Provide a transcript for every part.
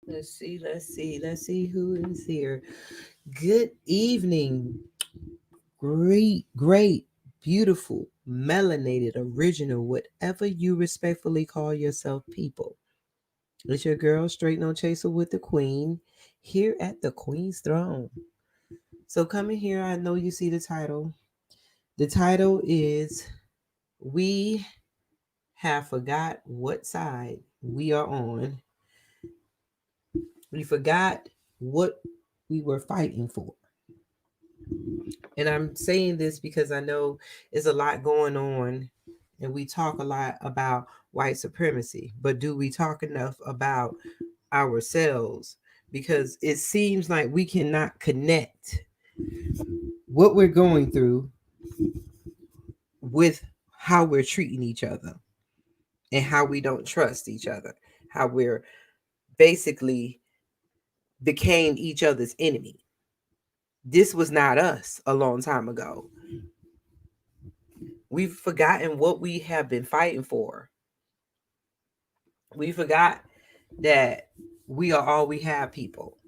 Let's see who is here. Good evening. Great, beautiful, melanated, original, whatever you respectfully call yourself, people. It's your girl, Straight No Chaser with the Queen, here at the Queen's Throne. So coming here, I know you see the title. The title is We Have Forgot What Side We Are On. We forgot what we were fighting for. And I'm saying this because I know there's a lot going on, and we talk a lot about white supremacy, but do we talk enough about ourselves? Because it seems like we cannot connect what we're going through with how we're treating each other and how we don't trust each other, how we're basically became each other's enemy. This was not us a long time ago. We've forgotten what we have been fighting for. We forgot that we are all we have, people.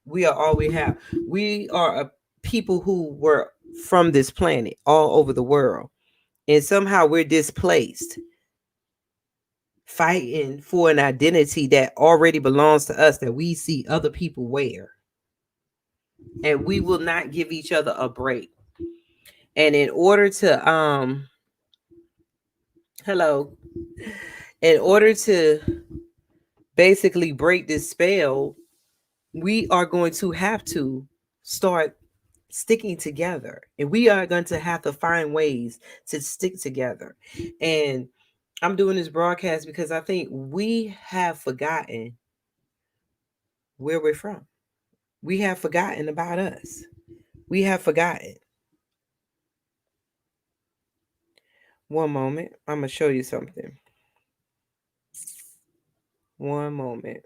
We are all we have. We are a people who were from this planet all over the world. And somehow we're displaced, fighting for an identity that already belongs to us that we see other people wear. And we will not give each other a break. And in order to hello, in order to basically break this spell, we are going to have to start sticking together, and we are going to have to find ways to stick together. And I'm doing this broadcast because I think we have forgotten where we're from. We have forgotten about us. We have forgotten. One moment, I'm going to show you something. One moment.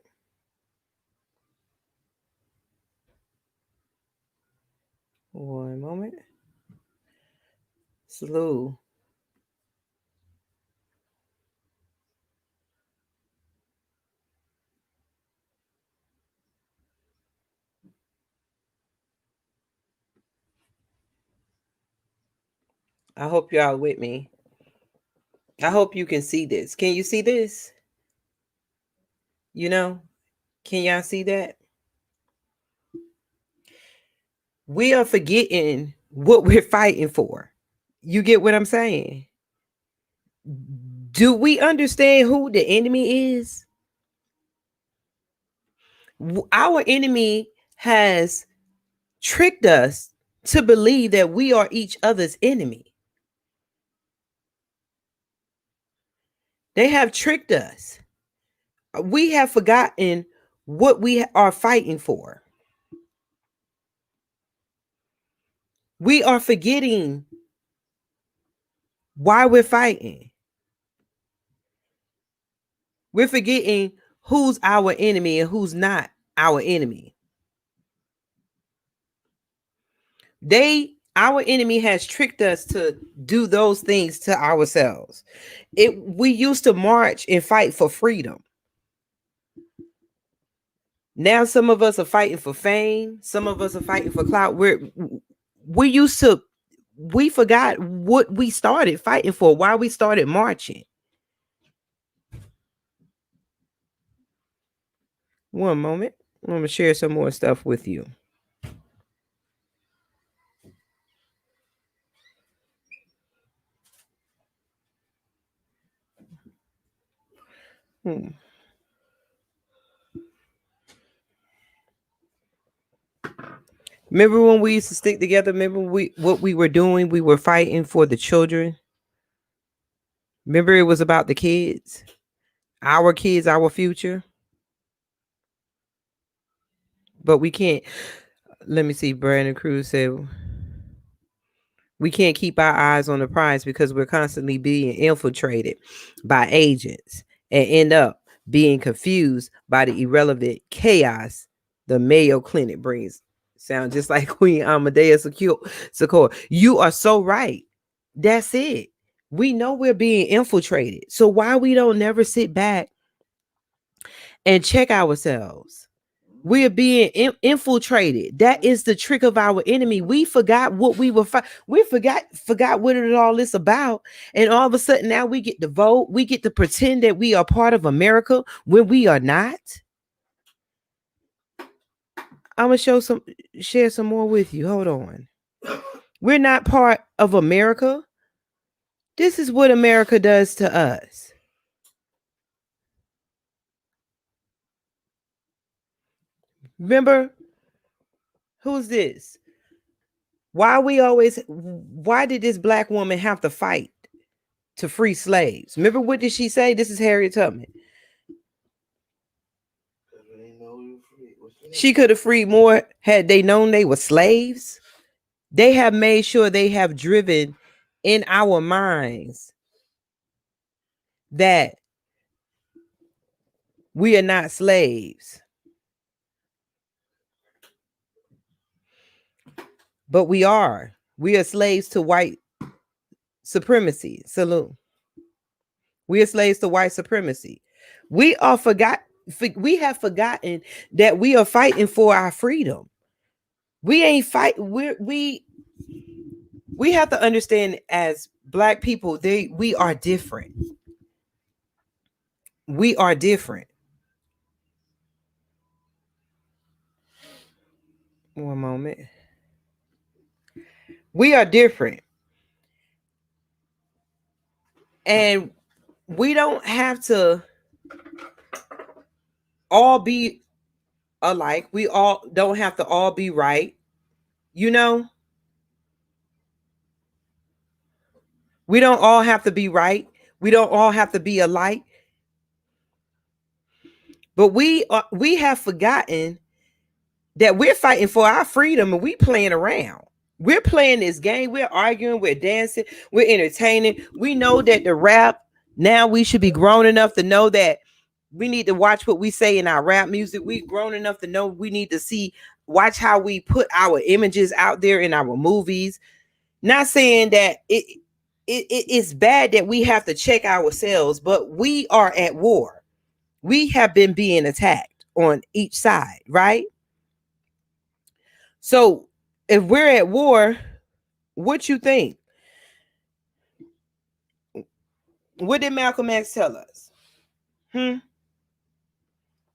One moment. Slew. I hope y'all with me. I hope you can see this. Can you see this? You know, can y'all see that? We are forgetting what we're fighting for. You get what I'm saying? Do we understand who the enemy is? Our enemy has tricked us to believe that we are each other's enemy. They have tricked us. We have forgotten what we are fighting for. We are forgetting why we're fighting. We're forgetting who's our enemy and who's not our enemy. Our enemy has tricked us to do those things to ourselves. We used to march and fight for freedom. Now some of us are fighting for fame. Some of us are fighting for clout. We forgot what we started fighting for, why we started marching. One moment. I'm going to share some more stuff with you. Remember when we used to stick together? Remember what we were doing? We were fighting for the children. Remember it was about the kids, our future. But we can't. Let me see. Brandon Cruz said we can't keep our eyes on the prize because we're constantly being infiltrated by agents and end up being confused by the irrelevant chaos the Mayo Clinic brings. Sound just like Queen Amadeus Secor. You are so right. That's it. We know we're being infiltrated. So why we don't never sit back and check ourselves. We are being infiltrated. That is the trick of our enemy. We forgot what we were. We forgot what it all is about. And all of a sudden, now we get to vote. We get to pretend that we are part of America when we are not. I'm gonna share some more with you. Hold on. We're not part of America. This is what America does to us. Remember, who's this? Why did this black woman have to fight to free slaves? Remember, what did she say? This is Harriet Tubman. She could have freed more had they known they were slaves. They have made sure they have driven in our minds that we are not slaves. But we are. We are slaves to white supremacy. Salute. We are slaves to white supremacy. We have forgotten that we are fighting for our freedom. We ain't fight. We have to understand, as black people, we are different. We are different. One moment. We are different. And we don't have to all be alike. We all don't have to all be right. You know? We don't all have to be right. We don't all have to be alike. But we have forgotten that we're fighting for our freedom and we playing around. We're playing this game. We're arguing. We're dancing. We're entertaining. We know that the rap, now we should be grown enough to know that we need to watch what we say in our rap music. We've grown enough to know we need to watch how we put our images out there in our movies. Not saying that it's bad that we have to check ourselves, but we are at war. We have been being attacked on each side, right? So if we're at war, what you think? What did Malcolm X tell us?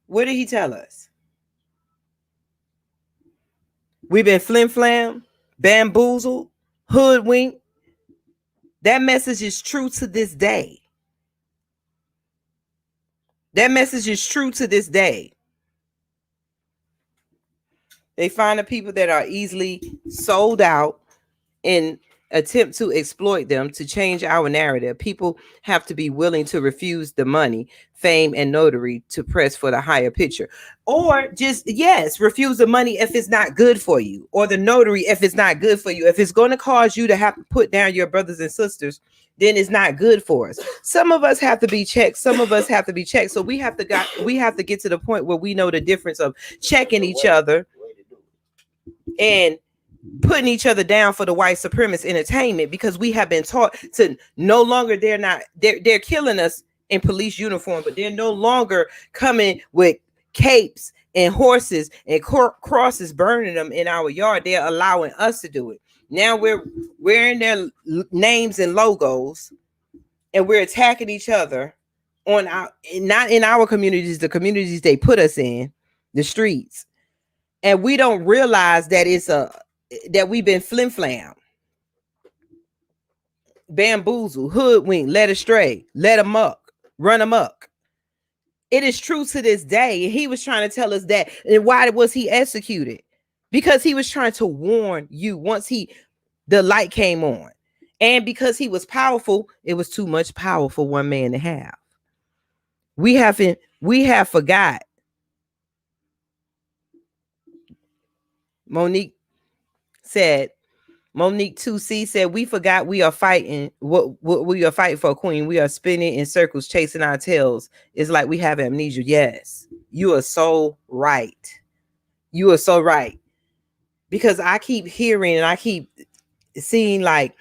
What did he tell us? We've been flim-flam, bamboozled, hoodwinked. That message is true to this day. That message is true to this day. They find the people that are easily sold out and attempt to exploit them to change our narrative. People have to be willing to refuse the money, fame, and notary to press for the higher picture. Or just, yes, refuse the money if it's not good for you, or the notary if it's not good for you. If it's going to cause you to have to put down your brothers and sisters, then it's not good for us. Some of us have to be checked. Some of us have to be checked. So we have to get to the point where we know the difference of checking each other and putting each other down for the white supremacist entertainment, because we have been taught to no longer, they're killing us in police uniform, but they're no longer coming with capes and horses and crosses, burning them in our yard. They're allowing us to do it. Now we're wearing their names and logos, and we're attacking each other not in our communities, the communities they put us in, the streets. And we don't realize that that we've been flim-flam, bamboozled, hoodwinked, led astray, led amok, run amok. It is true to this day. And he was trying to tell us that. And why was he executed? Because he was trying to warn you once the light came on. And because he was powerful, it was too much power for one man to have. We have forgot. Monique 2C said, we forgot we are fighting what we are fighting for, Queen. We are spinning in circles, chasing our tails. It's like we have amnesia. Yes, you are so right. You are so right. Because I keep hearing and I keep seeing, like,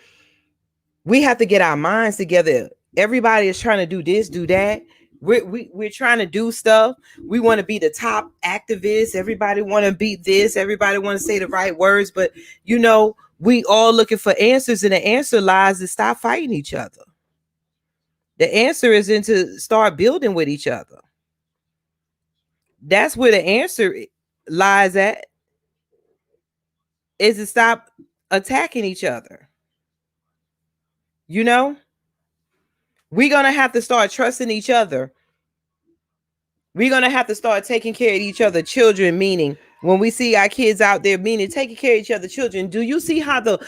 we have to get our minds together. Everybody is trying to do this, do that. We're trying to do stuff. We want to be the top activists. Everybody want to be this. Everybody want to say the right words. But we all looking for answers, and the answer lies to stop fighting each other. The answer is to start building with each other. That's where the answer lies at, is to stop attacking each other. We're going to have to start trusting each other. We're going to have to start taking care of each other children, meaning when we see our kids out there, meaning taking care of each other children. Do you see how the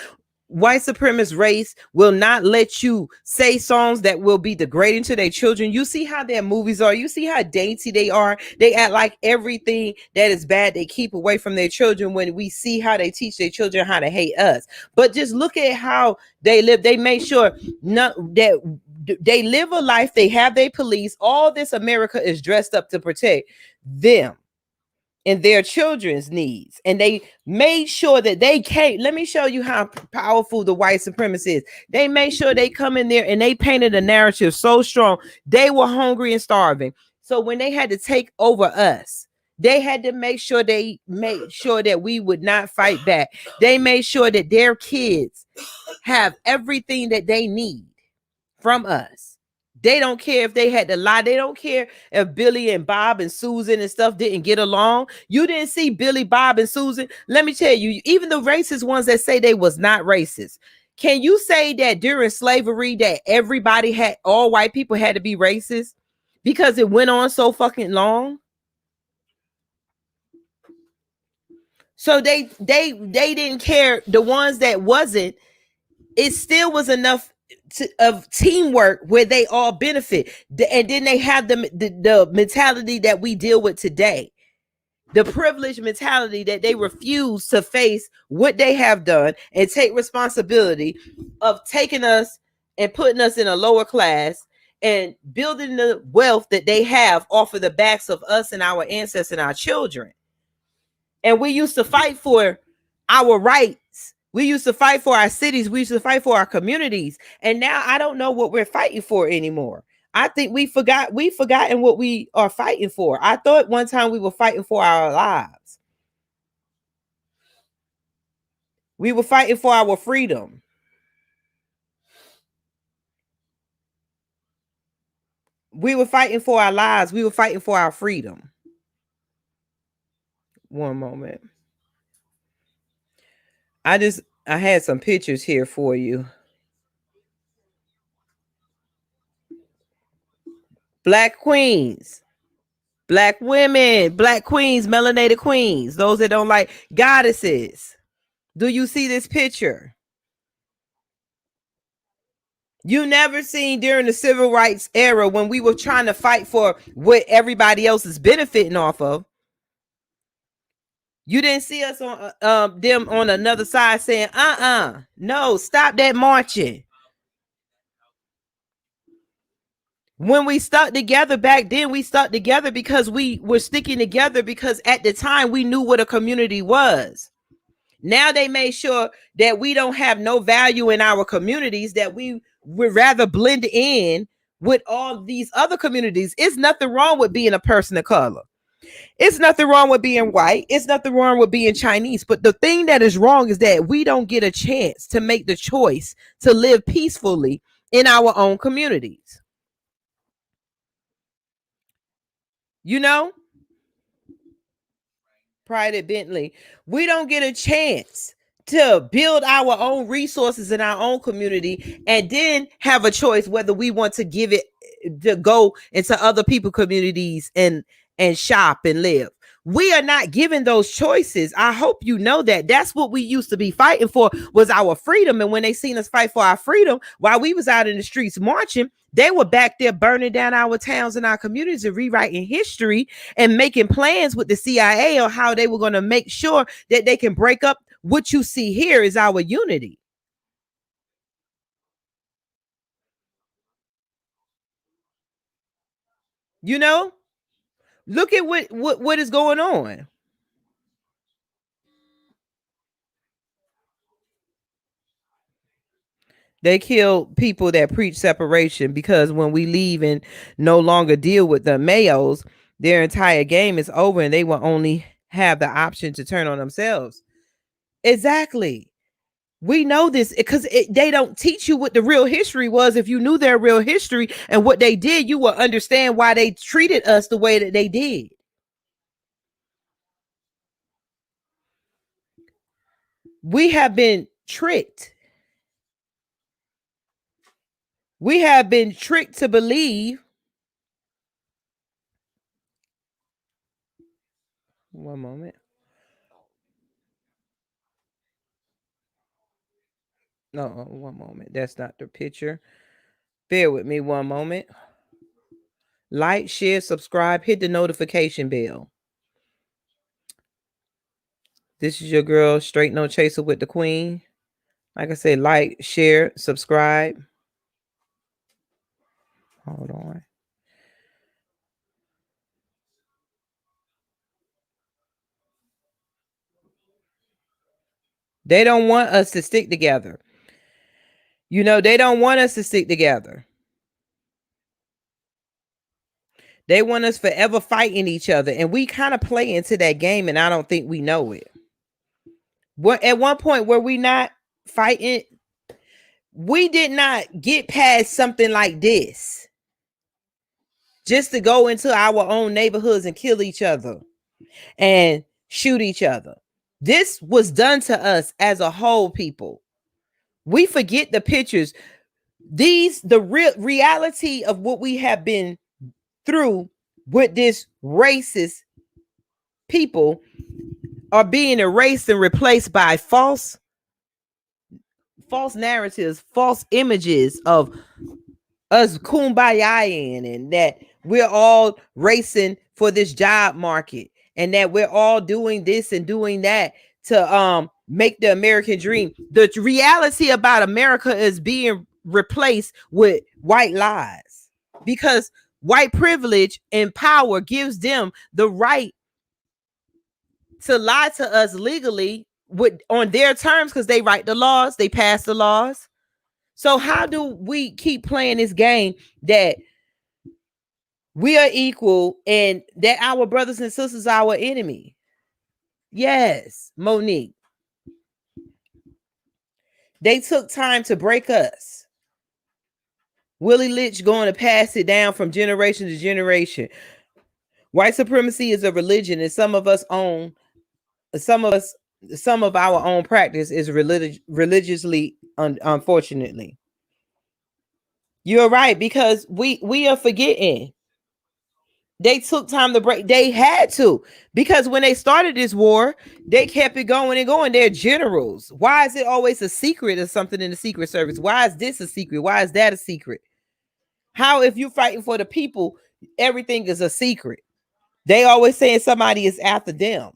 white supremacist race will not let you say songs that will be degrading to their children? You see how their movies are. You see how dainty they are. They act like everything that is bad they keep away from their children, when we see how they teach their children how to hate us. But just look at how they live. They make sure that they live a life. They have their police. All this America is dressed up to protect them and their children's needs. And they made sure that they can't. Let me show you how powerful the white supremacists is. They made sure they come in there and they painted a narrative so strong. They were hungry and starving. So when they had to take over us, they had to make sure they made sure that we would not fight back. They made sure that their kids have everything that they need from us. They don't care if they had to lie. They don't care if Billy and Bob and Susan and stuff didn't get along. You didn't see Billy, Bob, and Susan. Let me tell you, even the racist ones that say they was not racist. Can you say that during slavery that all white people had to be racist because it went on so fucking long? So they didn't care. The ones that wasn't, it still was enough of teamwork where they all benefit. And then they have the mentality that we deal with today, the privileged mentality that they refuse to face what they have done and take responsibility of taking us and putting us in a lower class and building the wealth that they have off of the backs of us and our ancestors and our children. And we used to fight for our rights. We used to fight for our cities. We used to fight for our communities. And now I don't know what we're fighting for anymore. I think we've forgotten what we are fighting for. I thought one time we were fighting for our lives. We were fighting for our freedom. We were fighting for our lives. We were fighting for our freedom. One moment. I had some pictures here for you. Black queens, Black women, Black queens, melanated queens, those that don't like goddesses. Do you see this picture? You never seen during the civil rights era when we were trying to fight for what everybody else is benefiting off of. You didn't see us on them on another side saying, no, stop that marching. When we stuck together back then, we stuck together because we were sticking together because at the time we knew what a community was. Now they made sure that we don't have no value in our communities, that we would rather blend in with all these other communities. It's nothing wrong with being a person of color. It's nothing wrong with being white. It's nothing wrong with being Chinese. But the thing that is wrong is that we don't get a chance to make the choice to live peacefully in our own communities. Pride at Bentley. We don't get a chance to build our own resources in our own community and then have a choice whether we want to give it to go into other people's communities and shop and live. We are not given those choices. I hope you know that. That's what we used to be fighting for, was our freedom. And when they seen us fight for our freedom while we was out in the streets marching, they were back there burning down our towns and our communities and rewriting history and making plans with the CIA on how they were going to make sure that they can break up what you see here is our unity. Look at what is going on. They killed people that preach separation, because when we leave and no longer deal with the males, their entire game is over and they will only have the option to turn on themselves. Exactly. We know this because they don't teach you what the real history was. If you knew their real history and what they did, you will understand why they treated us the way that they did. We have been tricked. We have been tricked to believe. One moment. No, one moment. That's not the picture. Bear with me one moment. Like, share, subscribe, hit the notification bell. This is your girl, Straight No Chaser with the Queen. Like I said, like, share, subscribe. Hold on. They don't want us to stick together. You know, they don't want us to stick together. They want us forever fighting each other. And we kind of play into that game, and I don't think we know it. At one point, were we not fighting? We did not get past something like this just to go into our own neighborhoods and kill each other and shoot each other. This was done to us as a whole, people. We forget the pictures. The real reality of what we have been through with this racist people are being erased and replaced by false narratives, false images of us kumbayaing, and that we're all racing for this job market, and that we're all doing this and doing that to make the American dream. The reality about America is being replaced with white lies, because white privilege and power gives them the right to lie to us legally on their terms, because they write the laws, they pass the laws. So how do we keep playing this game that we are equal and that our brothers and sisters are our enemy? Yes, Monique. They took time to break us. Willie Lynch going to pass it down from generation to generation. White supremacy is a religion, and some of our own practice is religiously, unfortunately. You're right, because we are forgetting. They took time to break. They had to, because when they started this war, they kept it going and going. They're generals. Why is it always a secret or something in the Secret Service? Why is this a secret? Why is that a secret? How, if you're fighting for the people, everything is a secret? They always saying somebody is after them.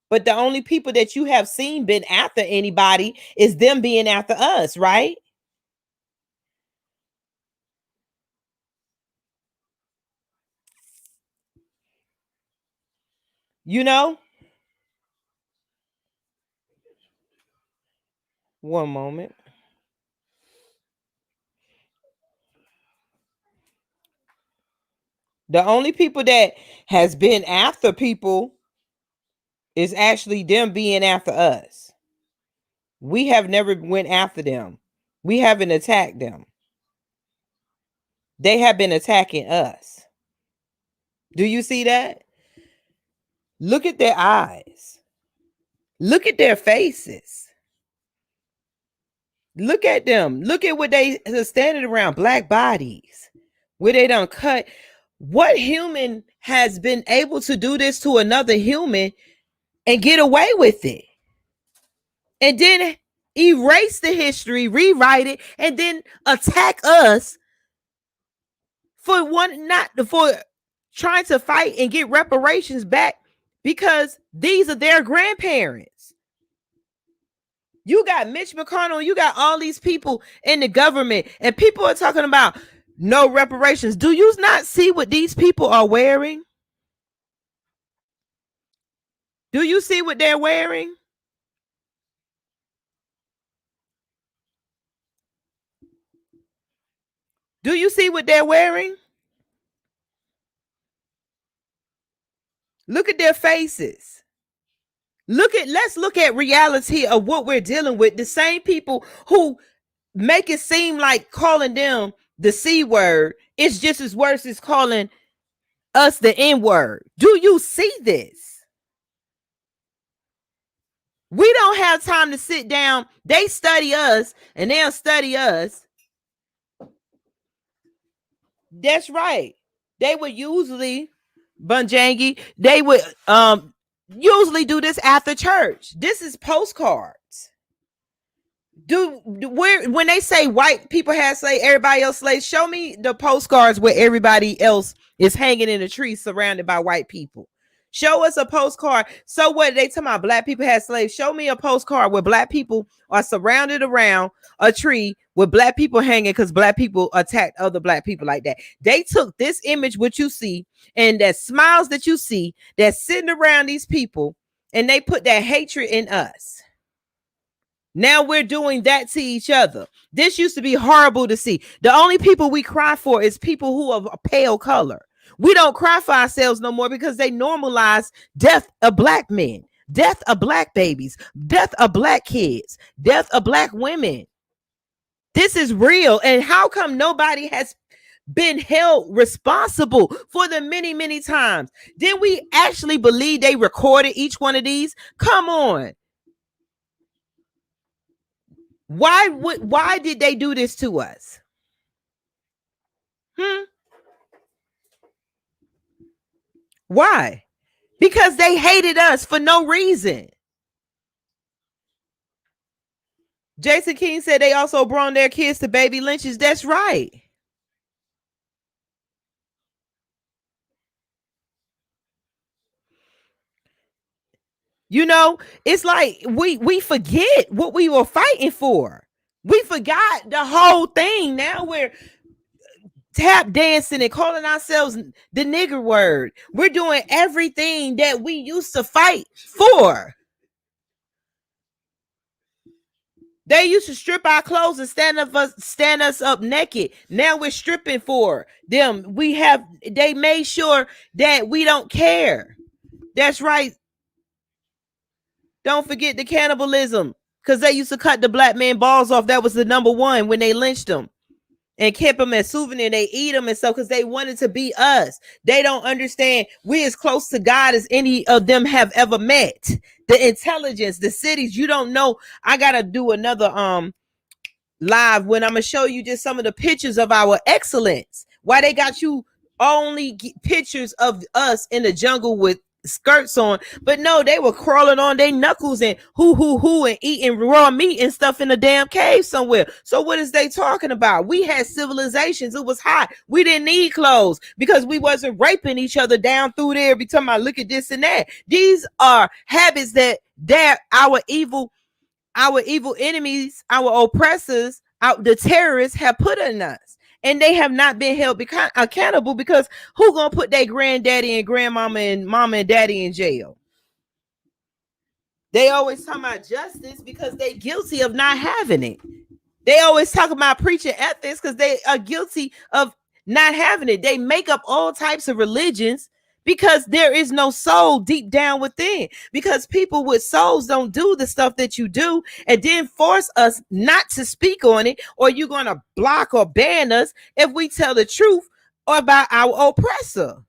But the only people that you have seen been after anybody is them being after us, right? You know? One moment. The only people that has been after people is actually them being after us. We have never went after them. We haven't attacked them. They have been attacking us. Do you see that? Look at their eyes. Look at their faces. Look at them. Look at what they are standing around. Black bodies where they don't cut. What human has been able to do this to another human and get away with it? And then erase the history, rewrite it, and then attack us for not for trying to fight and get reparations back, because these are their grandparents. You got Mitch McConnell, you got all these people in the government, and people are talking about no reparations. Do you not see what these people are wearing? Do you see what they're wearing? Do you see what they're wearing? Look at their faces. Let's look at reality of what we're dealing with. The same people who make it seem like calling them the C word is just as worse as calling us the N word. Do you see this? We don't have time to sit down. They study us and they'll study us. That's right. They would usually, Bunjangi, they would usually do this after church. This is postcards. Where when they say white people have slaves, everybody else slaves, show me the postcards where everybody else is hanging in a tree surrounded by white people. Show us a postcard. So what they talking about? Black people had slaves. Show me a postcard where black people are surrounded around a tree with black people hanging because black people attacked other black people like that. They took this image, what you see, and that smiles that you see, that's sitting around these people, and they put that hatred in us. Now we're doing that to each other. This used to be horrible to see. The only people we cry for is people who are a pale color. We don't cry for ourselves no more because they normalize death of black men, death of black babies, death of black kids, death of black women. This is real. And how come nobody has been held responsible for the many, many times? Did we actually believe they recorded each one of these? Come on. Why did they do this to us? Why? Because they hated us for no reason. Jason King said they also brought their kids to baby lynches. That's right. You know, it's like we forget what we were fighting for. We forgot the whole thing. Now we're tap dancing and calling ourselves the nigger word. We're doing everything that we used to fight for. They used to strip our clothes and stand us up naked. Now we're stripping for them. They made sure that we don't care. That's right. Don't forget the cannibalism, because they used to cut the black man balls off. That was the number one when they lynched them and kept them as souvenir. They eat them and stuff because they wanted to be us. They don't understand we're as close to God as any of them have ever met. The intelligence, the cities, you don't know. I gotta do another live when I'm gonna show you just some of the pictures of our excellence. Why they got you only pictures of us in the jungle with skirts on, but no, they were crawling on their knuckles and who and eating raw meat and stuff in a damn cave somewhere. So what is they talking about? We had civilizations. It was hot. We didn't need clothes because we wasn't raping each other down through there. Be talking about look at this and that. These are habits that our evil enemies, our oppressors, the terrorists have put in us. And they have not been held accountable because who gonna put their granddaddy and grandmama and mama and daddy in jail? They always talk about justice because they're guilty of not having it. They always talk about preaching ethics because they are guilty of not having it. They make up all types of religions because there is no soul deep down within, because people with souls don't do the stuff that you do and then force us not to speak on it, or you're going to block or ban us if we tell the truth about our oppressor.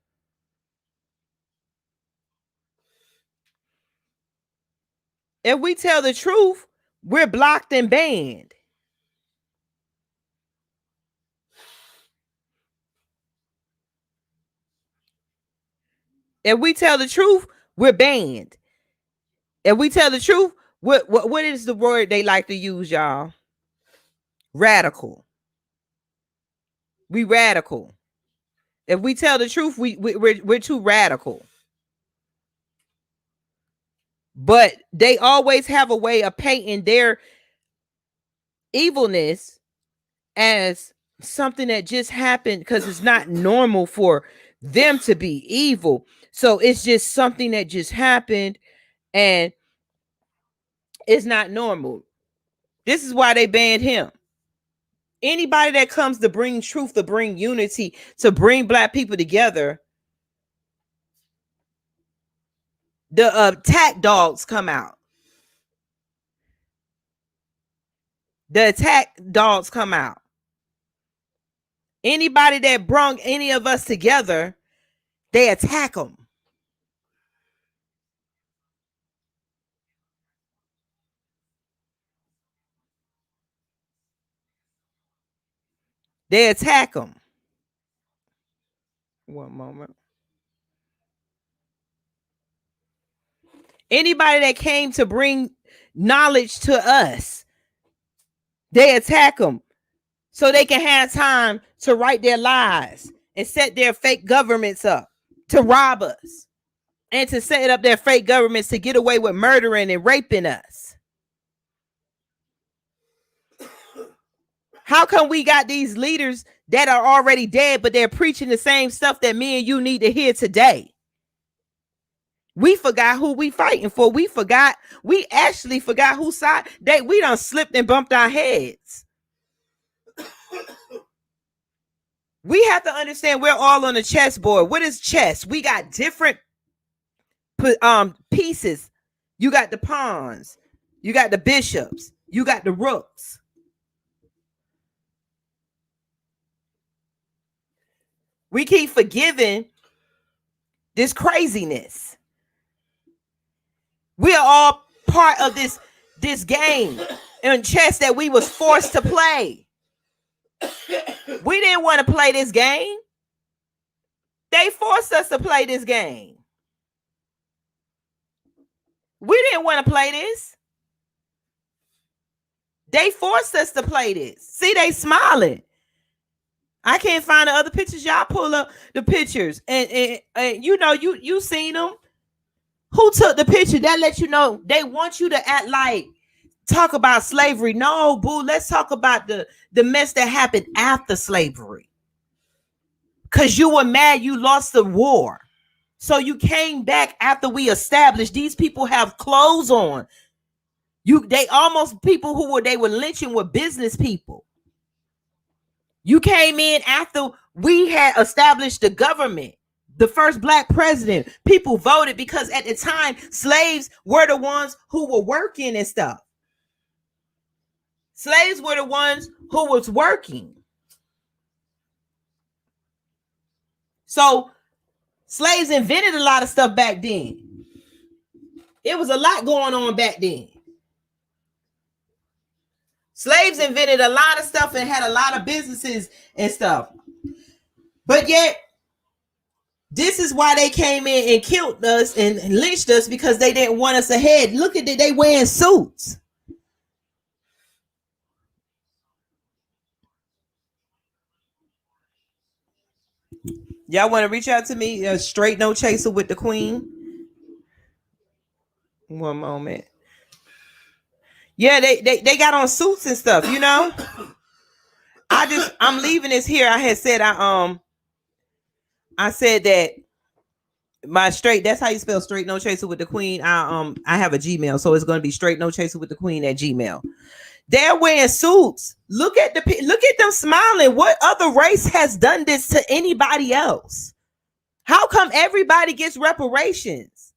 If we tell the truth, we're blocked and banned. If we tell the truth, we're banned. If we tell the truth, what is the word they like to use, y'all? Radical. We radical. If we tell the truth, we're too radical. But they always have a way of painting their evilness as something that just happened because it's not normal for them to be evil. So it's just something that just happened and it's not normal. This is why they banned him. Anybody that comes to bring truth, to bring unity, to bring Black people together, the attack dogs come out. The attack dogs come out. Anybody that brought any of us together, they attack them. They attack them. One moment. Anybody that came to bring knowledge to us, they attack them so they can have time to write their lies and set their fake governments up to rob us and to set up their fake governments to get away with murdering and raping us. How come we got these leaders that are already dead, but they're preaching the same stuff that me and you need to hear today? We forgot who we fighting for. We actually forgot whose side we done slipped and bumped our heads. We have to understand we're all on a chessboard. What is chess? We got different pieces. You got the pawns, you got the bishops, you got the rooks. We keep forgiving this craziness. We are all part of this game in chess that we was forced to play. We didn't want to play this game. They forced us to play this game. We didn't want to play this. They forced us to play this. See, they smiling. I can't find the other pictures. Y'all pull up the pictures, and you know you seen them. Who took the picture? That lets you know they want you to act like talk about slavery. No, boo. Let's talk about the mess that happened after slavery. Cause you were mad you lost the war, so you came back after we established these people have clothes on. They almost people who they were lynching were business people. You came in after we had established the government, the first Black president. People voted because at the time, slaves were the ones who were working and stuff. Slaves were the ones who was working. So slaves invented a lot of stuff back then. It was a lot going on back then. Slaves invented a lot of stuff and had a lot of businesses and stuff. But yet, this is why they came in and killed us and lynched us, because they didn't want us ahead. Look at they wearing suits. Y'all want to reach out to me? Straight No Chaser with the Queen. One moment. Yeah, they got on suits and stuff, you know. I'm leaving this here. I had said I said that my straight, that's how you spell Straight No Chaser with the Queen. I have a Gmail, so it's going to be Straight No Chaser with the Queen at Gmail. They're wearing suits. Look at them smiling. What other race has done this to anybody else? How come everybody gets reparations?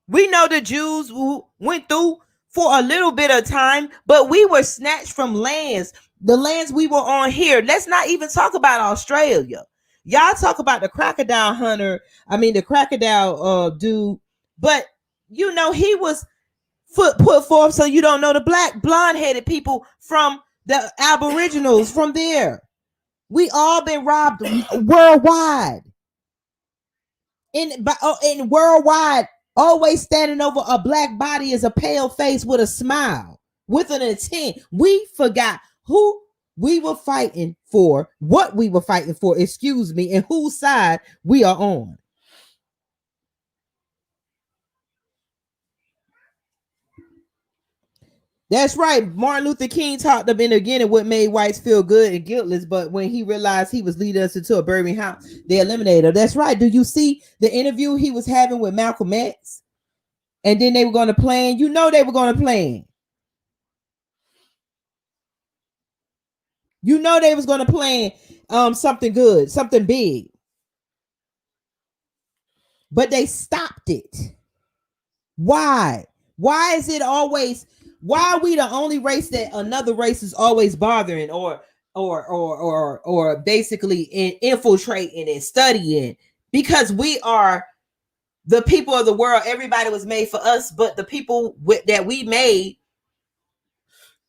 We know the Jews who went through for a little bit of time, but we were snatched from lands, the lands we were on here. Let's not even talk about Australia. Y'all talk about the crocodile hunter. I mean, the crocodile dude, but you know, he was put forth so you don't know the black blonde-headed people from the Aboriginals from there. We all been robbed worldwide. In worldwide, always standing over a black body is a pale face with a smile, with an intent. We forgot who we were fighting for, what we were fighting for, excuse me, and whose side we are on. That's right. Martin Luther King talked about it again, and what made whites feel good and guiltless. But when he realized he was leading us into a burning house, they eliminated him. That's right. Do you see the interview he was having with Malcolm X? And then they were going to plan. You know they were going to plan. You know they was going to plan something good, something big. But they stopped it. Why? Why is it always, why are we the only race that another race is always bothering or basically infiltrating and studying? Because we are the people of the world. Everybody was made for us, but the people that we made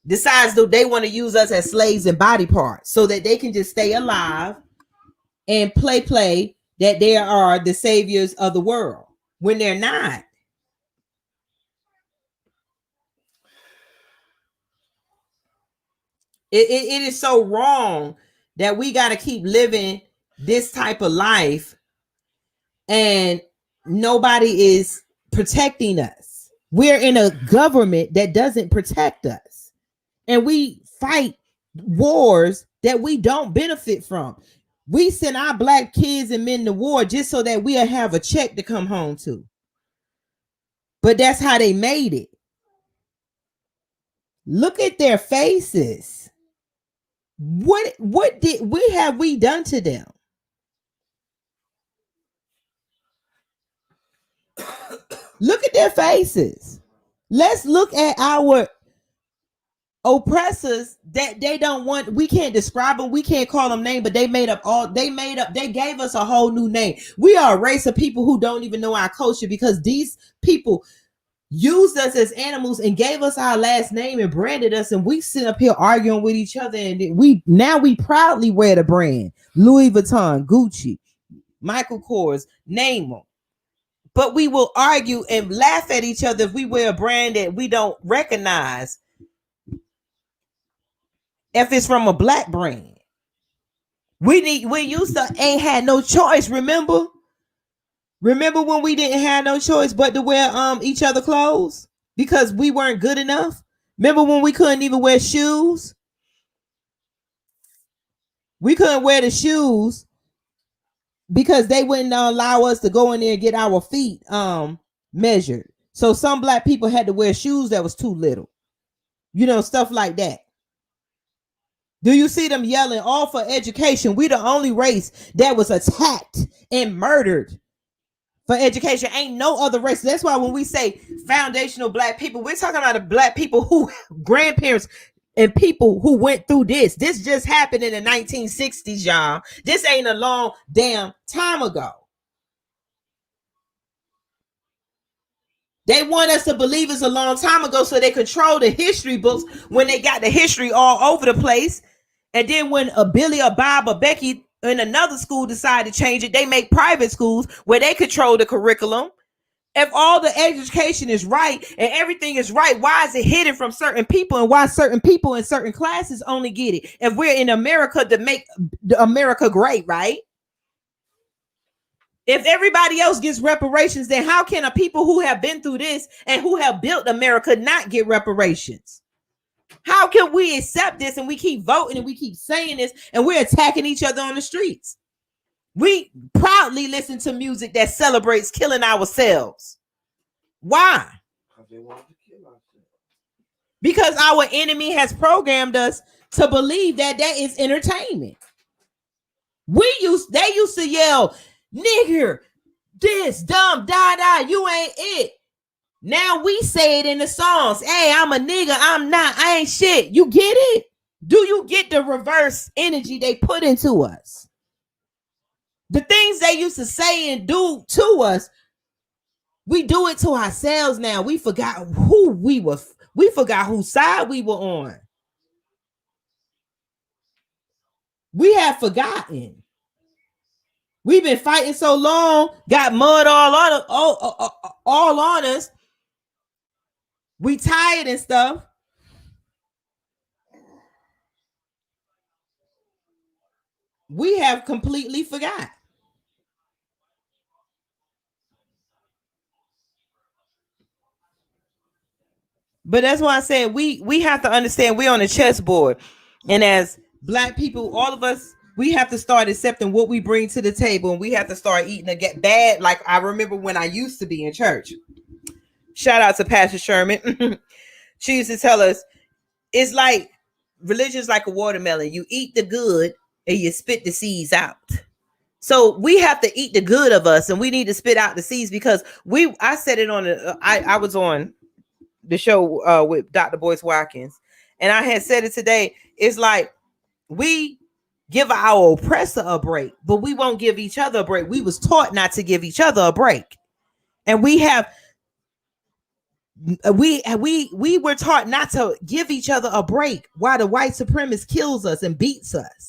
decides that they want to use us as slaves and body parts so that they can just stay alive and play that they are the saviors of the world when they're not. It is so wrong that we got to keep living this type of life and nobody is protecting us. We're in a government that doesn't protect us, and we fight wars that we don't benefit from. We send our black kids and men to war just so that we'll have a check to come home to. But that's how they made it. Look at their faces. What have we done to them? Look at their faces. Let's look at our oppressors that they don't want. We can't describe them. We can't call them names, but they gave us a whole new name. We are a race of people who don't even know our culture because these people used us as animals and gave us our last name and branded us, and we sit up here arguing with each other, and we proudly wear the brand Louis Vuitton, Gucci, Michael Kors, name them. But we will argue and laugh at each other if we wear a brand that we don't recognize if it's from a black brand. We used to ain't had no choice. Remember when we didn't have no choice but to wear each other clothes because we weren't good enough? Remember when we couldn't even wear shoes? We couldn't wear the shoes because they wouldn't allow us to go in there and get our feet measured. So some black people had to wear shoes that was too little. You know, stuff like that. Do you see them yelling all for education? We the only race that was attacked and murdered for education. Ain't no other race. That's why when we say foundational black people, we're talking about the black people who grandparents and people who went through this. This just happened in the 1960s, y'all. This ain't a long damn time ago. They want us to believe it's a long time ago so they control the history books when they got the history all over the place. And then when a Billy or Bob or Becky in another school decide to change it, they make private schools where they control the curriculum. If all the education is right and everything is right, why is it hidden from certain people, and why certain people in certain classes only get it? If we're in America to make America great, right? If everybody else gets reparations, then how can a people who have been through this and who have built America not get reparations? How can we accept this and we keep voting and we keep saying this and we're attacking each other on the streets? We proudly listen to music that celebrates killing ourselves. Why? Because our enemy has programmed us to believe that is entertainment. They used to yell, nigger, this, dumb, da, you ain't it. Now we say it in the songs. Hey, I'm a nigga. I'm not. I ain't shit. You get it? Do you get the reverse energy they put into us? The things they used to say and do to us, we do it to ourselves now. We forgot who we were. We forgot whose side we were on. We have forgotten. We've been fighting so long, got mud all on us. We tired and stuff. We have completely forgot. But that's why I said we have to understand we're on a chessboard. And as black people, all of us, we have to start accepting what we bring to the table, and we have to start eating and get bad. Like I remember when I used to be in church. Shout out to Pastor Sherman. She used to tell us, it's like religion's like a watermelon. You eat the good and you spit the seeds out. So we have to eat the good of us, and we need to spit out the seeds, because I said it on I was on the show with Dr. Boyce Watkins, and I had said it today. It's like we give our oppressor a break, but we won't give each other a break. We was taught not to give each other a break, and we were taught not to give each other a break while the white supremacist kills us and beats us.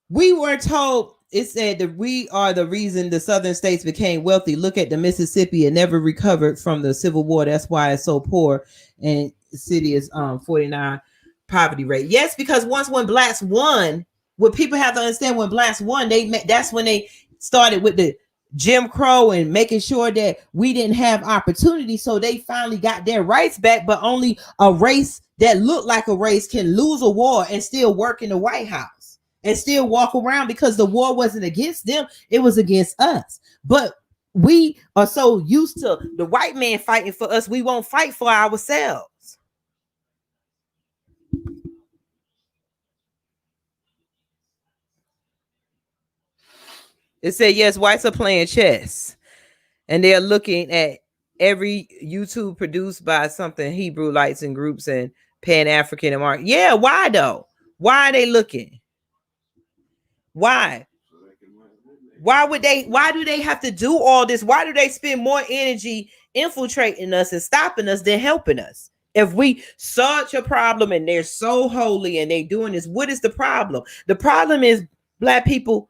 We were told, it said that we are the reason the southern states became wealthy. Look at the Mississippi, it never recovered from the Civil War. That's why it's so poor, and the city is 49 poverty rate. Yes, because when blacks won, what people have to understand, when blacks won, that's when they started with the Jim Crow and making sure that we didn't have opportunity. So they finally got their rights back, but only a race that looked like a race can lose a war and still work in the White House and still walk around, because the war wasn't against them, it was against us. But we are so used to the white man fighting for us, we won't fight for ourselves. It said, yes, whites are playing chess, and they're looking at every YouTube produced by something Hebrewites and groups and Pan-African and Mark. Yeah, why though? Why are they looking? Why? Why do they have to do all this? Why do they spend more energy infiltrating us and stopping us than helping us? If we such a problem and they're so holy and they doing this, what is the problem? The problem is, black people,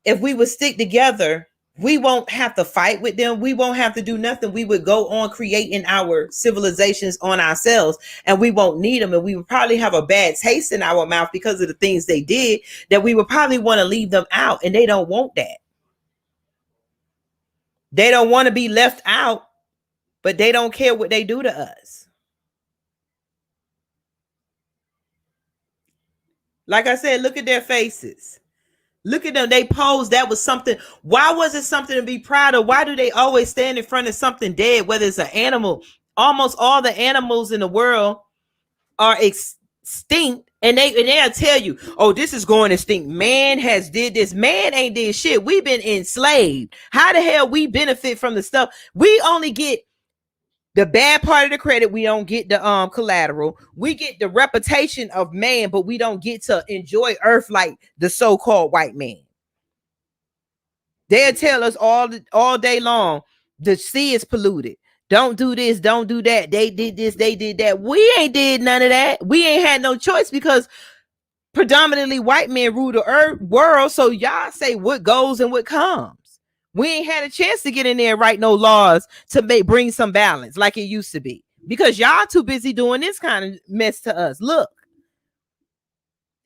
if we would stick together, we won't have to fight with them. We won't have to do nothing. We would go on creating our civilizations on ourselves, and we won't need them. And we would probably have a bad taste in our mouth because of the things they did, that we would probably want to leave them out. And they don't want that. They don't want to be left out, but they don't care what they do to us. Like I said, look at their faces. Look at them. They posed. That was something. Why was it something to be proud of? Why do they always stand in front of something dead, whether it's an animal? Almost all the animals in the world are extinct, and they'll tell you, oh, this is going extinct. Man has did this. Man ain't did shit. We've been enslaved. How the hell we benefit from the stuff? We only get the bad part of the credit. We don't get the collateral. We get the reputation of man, but we don't get to enjoy earth like the so-called white man. They'll tell us all day long, the sea is polluted. Don't do this, don't do that. They did this, they did that. We ain't did none of that. We ain't had no choice, because predominantly white men rule the world. So y'all say what goes and what comes. We ain't had a chance to get in there and write no laws to bring some balance like it used to be, because y'all too busy doing this kind of mess to us. Look.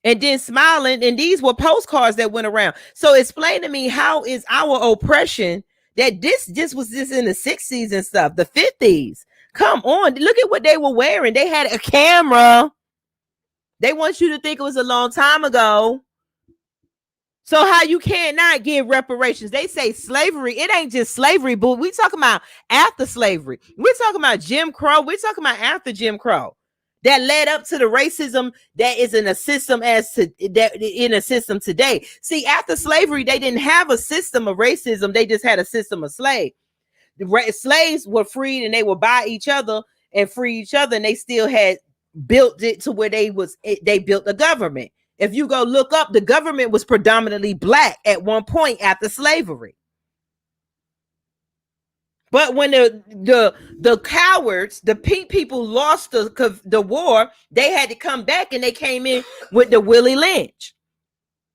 And then smiling, and these were postcards that went around. So explain to me, how is our oppression that this was in the 60s and stuff, the 50s? Come on, look at what they were wearing. They had a camera. They want you to think it was a long time ago. So how you cannot give reparations? They say slavery. It ain't just slavery, but we talking about after slavery. We're talking about Jim Crow. We're talking about after Jim Crow. That led up to the racism that is in a system today. See, after slavery, they didn't have a system of racism. They just had a system of slaves. The slaves were freed, and they would buy each other and free each other, and they still had built it to where they built a government. If you go look up, the government was predominantly black at one point after slavery. But when the cowards, the pink people, lost the war, they had to come back, and they came in with the Willie Lynch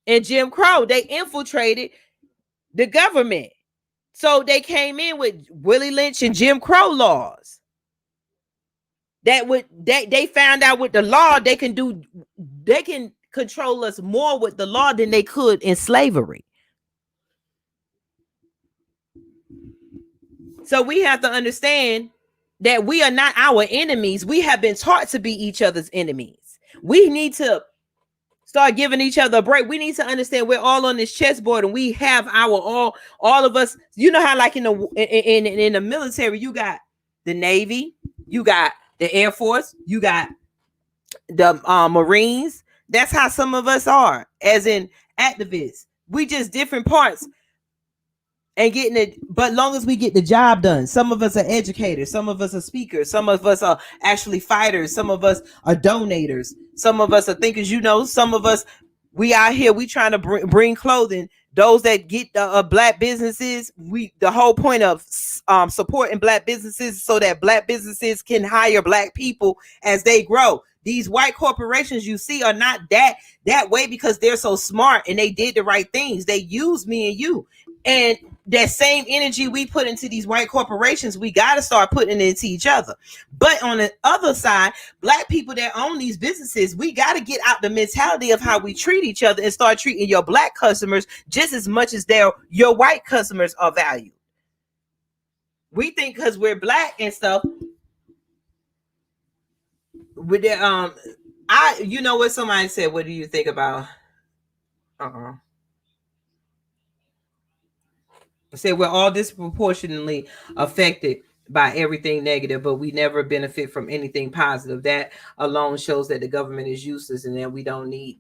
and Jim Crow. They infiltrated the government. So they came in with Willie Lynch and Jim Crow laws. They found out with the law they can control us more with the law than they could in slavery. So we have to understand that we are not our enemies. We have been taught to be each other's enemies. We need to Start giving each other a break. We need to understand we're all on this chessboard, and we have our all of us. You know how like in the military, you got the Navy, you got the Air Force, you got the Marines. That's how some of us are, as in activists. We just different parts and getting it, but long as we get the job done. Some of us are educators, some of us are speakers, some of us are actually fighters, some of us are donators, some of us are thinkers. Some of us, we out here, we trying to bring clothing. Those that get black businesses, the whole point of supporting black businesses so that black businesses can hire black people as they grow. These white corporations you see are not that way because they're so smart and they did the right things. They use me and you. And that same energy we put into these white corporations, we got to start putting it into each other. But on the other side, black people that own these businesses, we got to get out the mentality of how we treat each other and start treating your black customers just as much as your white customers are valued. We think because we're black and stuff, with the you know what somebody said, what do you think about said we're all disproportionately affected by everything negative, but we never benefit from anything positive. That alone shows that the government is useless and that we don't need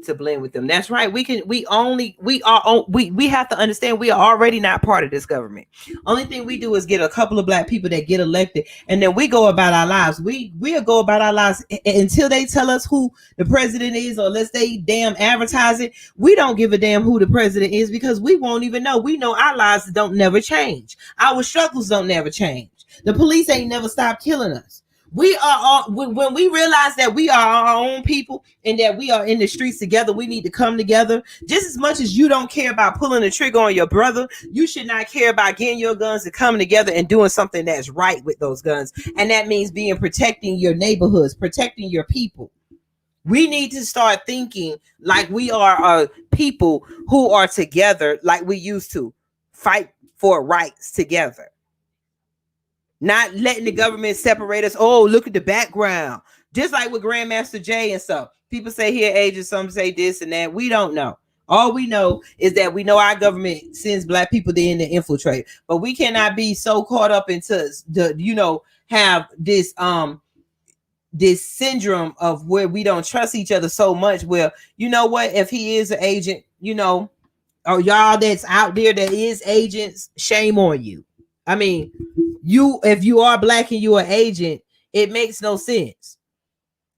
to blend with them. That's right. We have to understand we are already not part of this government. Only thing we do is get a couple of black people that get elected, and then we go about our lives. We'll go about our lives until they tell us who the president is, or unless they damn advertise it. We don't give a damn who the president is because we won't even know. We know our lives don't never change. Our struggles don't never change. The police ain't never stopped killing us. We are all, when we realize that we are our own people and that we are in the streets together, we need to come together. Just as much as you don't care about pulling the trigger on your brother, you should not care about getting your guns and coming together and doing something that's right with those guns. And that means protecting your neighborhoods, protecting your people. We need to start thinking like we are people who are together like we used to fight for rights together. Not letting the government separate us. Oh, look at the background. Just like with Grandmaster Jay and stuff. People say he agent, some say this and that. We don't know. All we know is that we know our government sends black people there to infiltrate. But we cannot be so caught up into have this this syndrome of where we don't trust each other so much. Where, you know what, if he is an agent, or y'all that's out there that is agents, shame on you. I mean, if you are black and you're an agent, it makes no sense.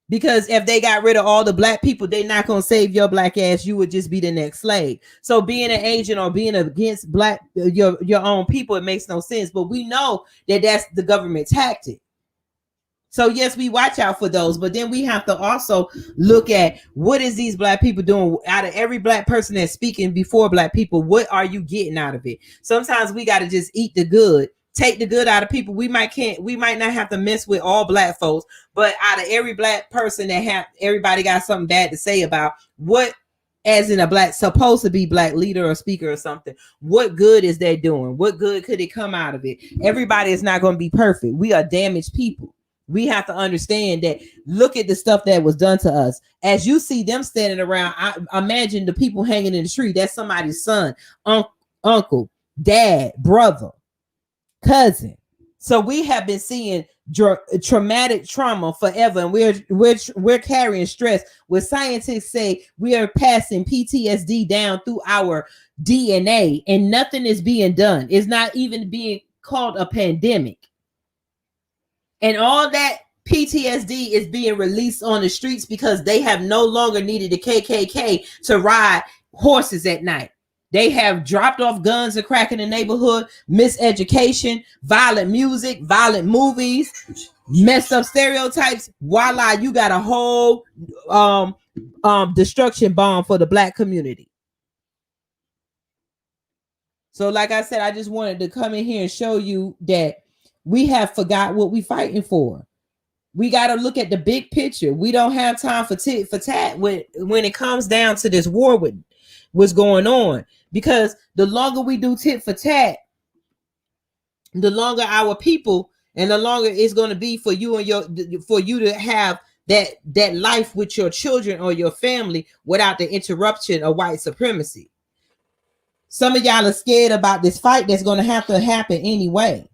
Because if they got rid of all the black people, they're not going to save your black ass. You would just be the next slave. So being an agent or being against black, your own people, it makes no sense. But we know that that's the government tactic. So yes, we watch out for those, but then we have to also look at what is these black people doing. Out of every black person that's speaking before black people, what are you getting out of it? Sometimes we got to just eat the good, take the good out of people. We might not have to mess with all black folks, but out of every black person everybody got something bad to say about what, as in a black, supposed to be black leader or speaker or something. What good is they doing? What good could it come out of it? Everybody is not going to be perfect. We are damaged people. We have to understand that. Look at the stuff that was done to us. As you see them standing around, I imagine the people hanging in the street. That's somebody's son, uncle, dad, brother, cousin. So we have been seeing traumatic trauma forever, and we're carrying stress. Where scientists say we are passing PTSD down through our DNA, and nothing is being done. It's not even being called a pandemic. And all that PTSD is being released on the streets because they have no longer needed the KKK to ride horses at night. They have dropped off guns and crack in the neighborhood, miseducation, violent music, violent movies, messed up stereotypes. Voila, you got a whole destruction bomb for the black community. So like I said, I just wanted to come in here and show you that we have forgot what we fighting for. We got to look at the big picture. We don't have time for tit for tat when it comes down to this war with what's going on. Because the longer we do tit for tat, the longer our people, and the longer it's going to be for you and for you to have that life with your children or your family without the interruption of white supremacy. Some of y'all are scared about this fight that's going to have to happen anyway.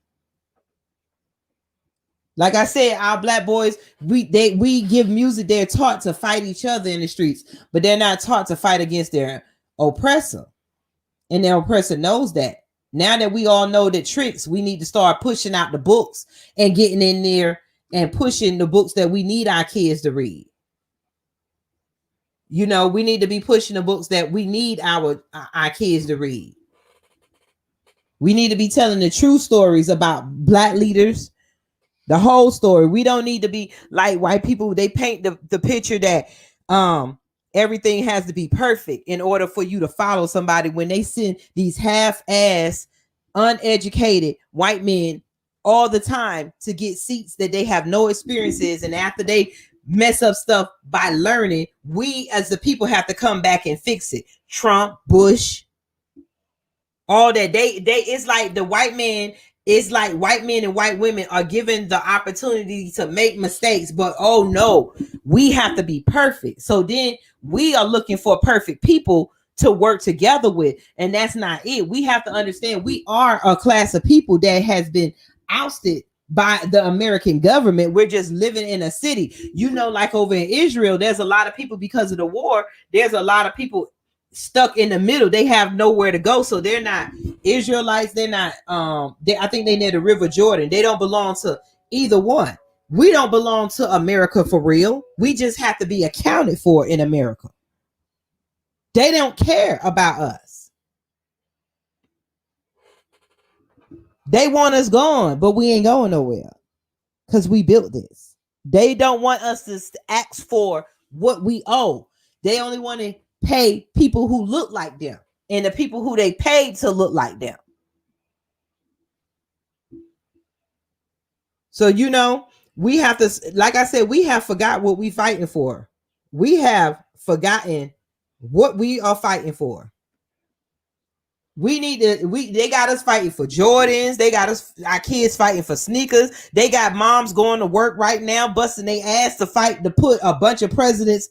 Like I said, our black boys, we give music. They're taught to fight each other in the streets, but they're not taught to fight against their oppressor. And their oppressor knows that. Now that we all know the tricks, we need to start pushing out the books and getting in there and pushing the books that we need our kids to read. You know, we need to be pushing the books that we need our kids to read. We need to be telling the true stories about black leaders, the whole story. We don't need to be like white people. They paint the picture that everything has to be perfect in order for you to follow somebody, when they send these half-ass, uneducated white men all the time to get seats that they have no experiences. And after they mess up stuff by learning, we as the people have to come back and fix it. Trump, Bush, all that. It's like the white man. It's like white men and white women are given the opportunity to make mistakes, but oh no, we have to be perfect. So then we are looking for perfect people to work together with, and that's not it. We have to understand we are a class of people that has been ousted by the American government. We're just living in a city. You know, like over in Israel, there's a lot of people because of the war. There's a lot of people stuck in the middle. They have nowhere to go, so they're not Israelites. They're not I think they near the River Jordan. They don't belong to either one. We don't belong to America for real. We just have to be accounted for in America. They don't care about us. They want us gone, but we ain't going nowhere because we built this. They don't want us to ask for what we owe. They only want to pay people who look like them and the people who they paid to look like them. So, you know, we have to, like I said, we have forgot what we fighting for. We have forgotten what we are fighting for. They got us fighting for Jordans. They got our kids fighting for sneakers. They got moms going to work right now, busting their ass to fight to put a bunch of presents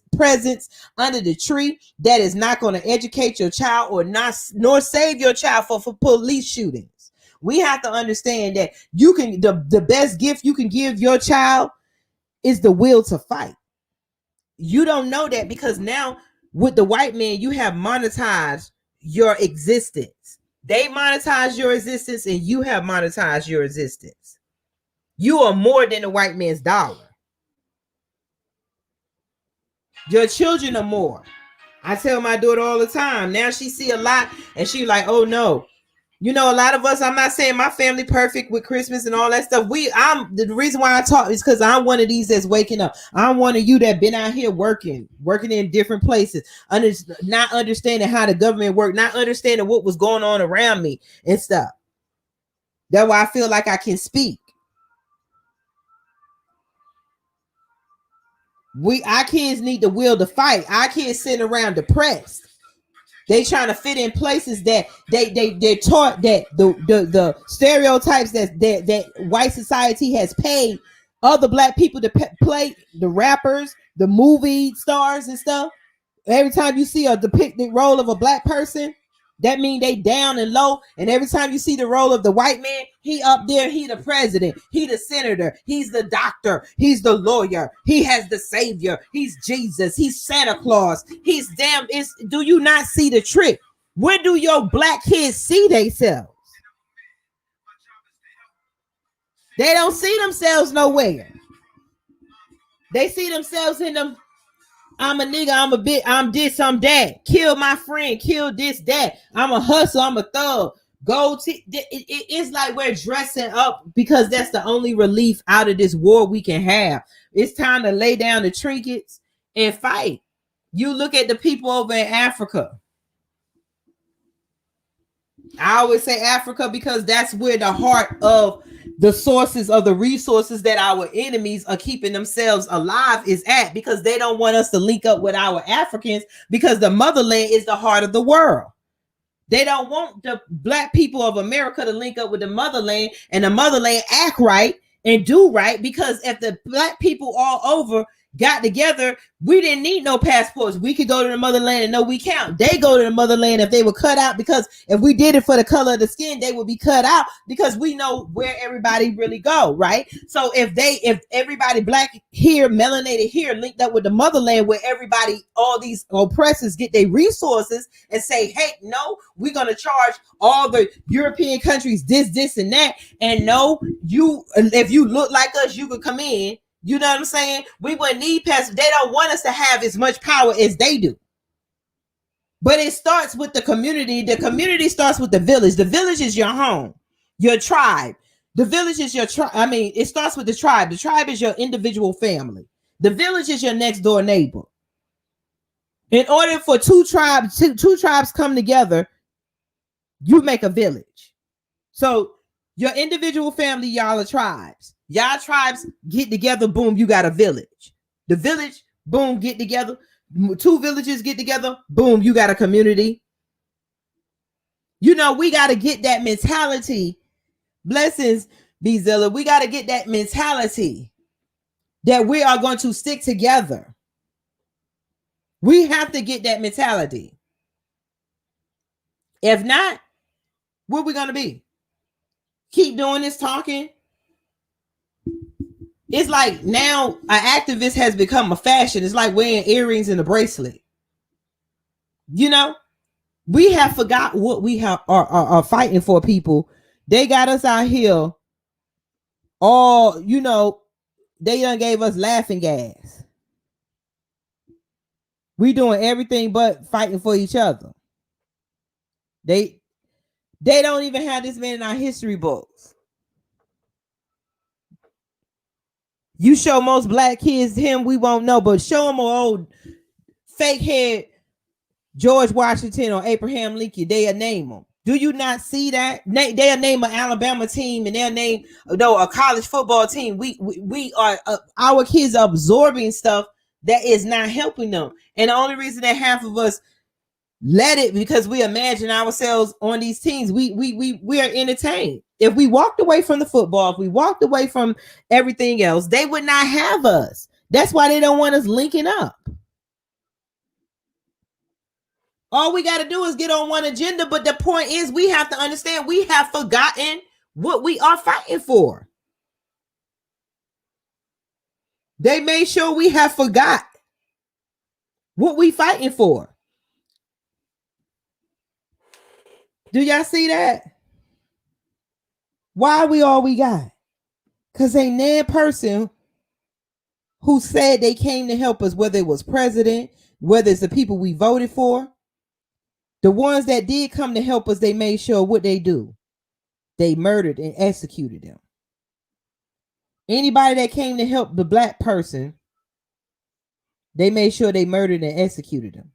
under the tree that is not going to educate your child nor save your child for police shootings. We have to understand that the best gift you can give your child is the will to fight. You don't know that because now with the white man, you have monetized your existence. They monetize your existence and you have monetized your existence. You are more than the white man's dollar. Your children are more. I tell my daughter all the time. Now she see a lot and she like, oh no. You know, a lot of us, I'm not saying my family perfect with Christmas and all that stuff. The reason why I talk is because I'm one of these that's waking up. I'm one of you that been out here working in different places, not understanding how the government worked, not understanding what was going on around me and stuff. That's why I feel like I can speak. Our kids need the will to fight. Our kids sitting around depressed. They trying to fit in places that they're taught that the stereotypes that white society has paid other black people to play, the rappers, the movie stars and stuff. Every time you see a depicted role of a black person, that means they down and low. And every time you see the role of the white man, he up there, he the president, he the senator, he's the doctor, he's the lawyer, he has the savior, he's Jesus, he's Santa Claus, he's damn. Do you not see the trick? Where do your black kids see themselves? They don't see themselves nowhere. They see themselves in them. I'm a nigga, I'm a bitch, I'm this, I'm that. Kill my friend, kill this, that. I'm a hustler, I'm a thug. It's like we're dressing up because that's the only relief out of this war we can have. It's time to lay down the trinkets and fight. You look at the people over in Africa. I always say Africa because that's where the heart of the sources of the resources that our enemies are keeping themselves alive is at, because they don't want us to link up with our Africans, because the motherland is the heart of the world. They don't want the black people of America to link up with the motherland and the motherland act right and do right, because if the black people all over got together, we didn't need no passports. We could go to the motherland and know we count. They go to the motherland if they were cut out, because if we did it for the color of the skin, they would be cut out, because we know where everybody really go, right? So if everybody black here, melanated here, linked up with the motherland, where everybody, all these oppressors get their resources and say, hey, no, we're gonna charge all the European countries this, and that, and no, you, if you look like us, you could come in. You know what I'm saying? We wouldn't need passports. They don't want us to have as much power as they do. But it starts with the community. The community starts with the village. The village is your home, your tribe. The village is your tribe. I mean, it starts with the tribe. The tribe is your individual family. The village is your next door neighbor. In order for two tribes come together, you make a village. So your individual family, y'all are tribes. Y'all tribes get together, boom, you got a village. The village, boom, get together. Two villages get together, boom, you got a community. You know, we got to get that mentality. Blessings, Bezilla. We got to get that mentality that we are going to stick together. We have to get that mentality. If not, what are we going to be? Keep doing this talking. It's like now an activist has become a fashion. It's like wearing earrings and a bracelet. You know, we have forgot what we are fighting for, people. They got us out here. All, you know, they done gave us laughing gas. We doing everything but fighting for each other. They don't even have this man in our history books. You show most black kids him, we won't know, but show them an old fake head George Washington or Abraham Lincoln, they'll name them. Do you not see that? They'll name an Alabama team, and they'll name a college football team. We are our kids are absorbing stuff that is not helping them, and the only reason that half of us let it, because we imagine ourselves on these teams. We are entertained. If we walked away from the football, if we walked away from everything else, they would not have us. That's why they don't want us linking up. All we got to do is get on one agenda. But the point is, we have to understand we have forgotten what we are fighting for. They made sure we have forgot what we fighting for. Do y'all see that? Why are we all we got? Because ain't that person who said they came to help us, whether it was president, whether it's the people we voted for, the ones that did come to help us, they made sure what they do. They murdered and executed them. Anybody that came to help the black person, they made sure they murdered and executed them.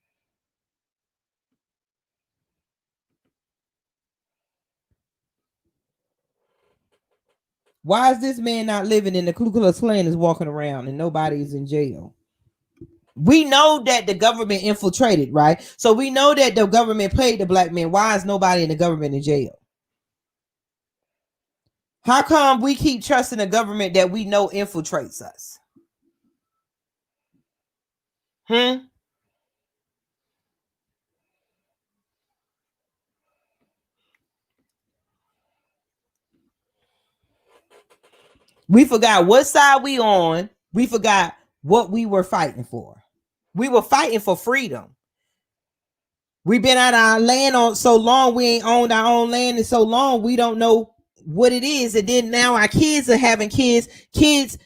Why is this man not living in the Ku Klux Klan is walking around and nobody's in jail? We know that the government infiltrated, right? So we know that the government paid the black man. Why is nobody in the government in jail? How come we keep trusting the government that we know infiltrates us? We forgot what side we on. We forgot what we were fighting for. We were fighting for freedom. We've been out our land on so long. We ain't owned our own land in so long. We don't know what it is. And then now our kids are having kids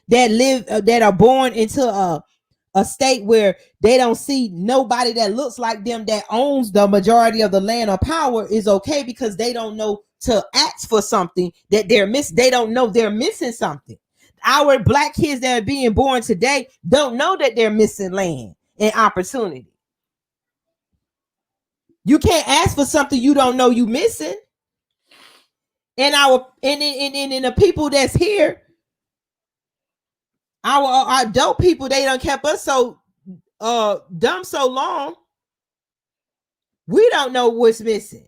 that live, that are born into a state where they don't see nobody that looks like them that owns the majority of the land or power is okay, because they don't know to ask for something that they're missing. They don't know they're missing something. Our black kids that are being born today don't know that they're missing land and opportunity. You can't ask for something you don't know you missing. And in the people that's here, our adult people, they done kept us so dumb so long. We don't know what's missing